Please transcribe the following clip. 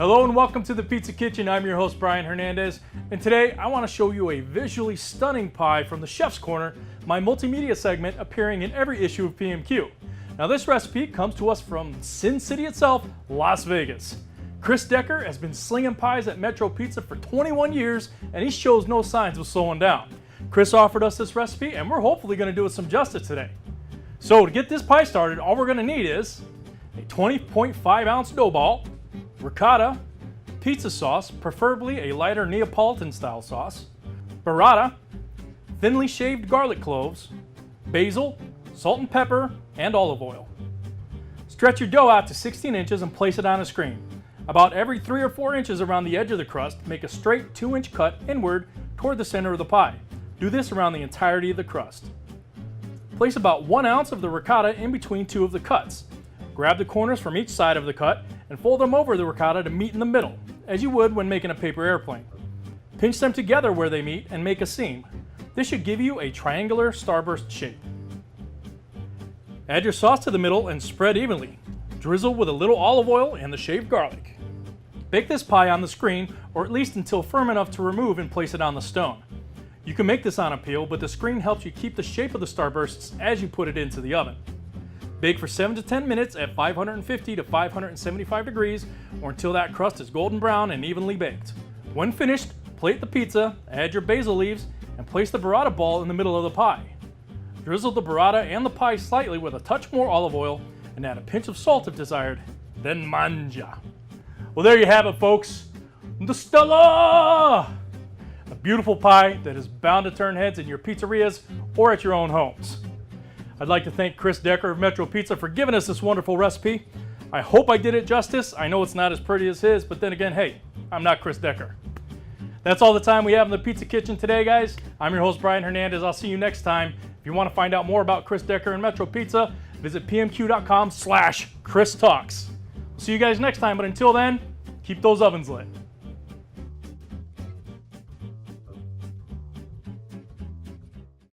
Hello and welcome to the Pizza Kitchen. I'm your host Brian Hernandez, and today I want to show you a visually stunning pie from the Chef's Corner, my multimedia segment appearing in every issue of PMQ. Now this recipe comes to us from Sin City itself, Las Vegas. Chris Decker has been slinging pies at Metro Pizza for 21 years and he shows no signs of slowing down. Chris offered us this recipe and we're hopefully going to do it some justice today. So to get this pie started, all we're going to need is a 20.5 ounce dough ball, ricotta, pizza sauce, preferably a lighter Neapolitan-style sauce, burrata, thinly shaved garlic cloves, basil, salt and pepper, and olive oil. Stretch your dough out to 16 inches and place it on a screen. About every 3 or 4 inches around the edge of the crust, make a straight 2-inch cut inward toward the center of the pie. Do this around the entirety of the crust. Place about 1 ounce of the ricotta in between 2 of the cuts. Grab the corners from each side of the cut and fold them over the ricotta to meet in the middle, as you would when making a paper airplane. Pinch them together where they meet and make a seam. This should give you a triangular starburst shape. Add your sauce to the middle and spread evenly. Drizzle with a little olive oil and the shaved garlic. Bake this pie on the screen, or at least until firm enough to remove and place it on the stone. You can make this on a peel, but the screen helps you keep the shape of the starbursts as you put it into the oven. Bake for 7 to 10 minutes at 550 to 575 degrees or until that crust is golden brown and evenly baked. When finished, plate the pizza, add your basil leaves, and place the burrata ball in the middle of the pie. Drizzle the burrata and the pie slightly with a touch more olive oil and add a pinch of salt if desired, then manja. Well, there you have it, folks. The Stella! A beautiful pie that is bound to turn heads in your pizzerias or at your own homes. I'd like to thank Chris Decker of Metro Pizza for giving us this wonderful recipe. I hope I did it justice. I know it's not as pretty as his, but then again, hey, I'm not Chris Decker. That's all the time we have in the Pizza Kitchen today, guys. I'm your host, Brian Hernandez. I'll see you next time. If you want to find out more about Chris Decker and Metro Pizza, visit pmq.com/ChrisTalks. We'll see you guys next time, but until then, keep those ovens lit.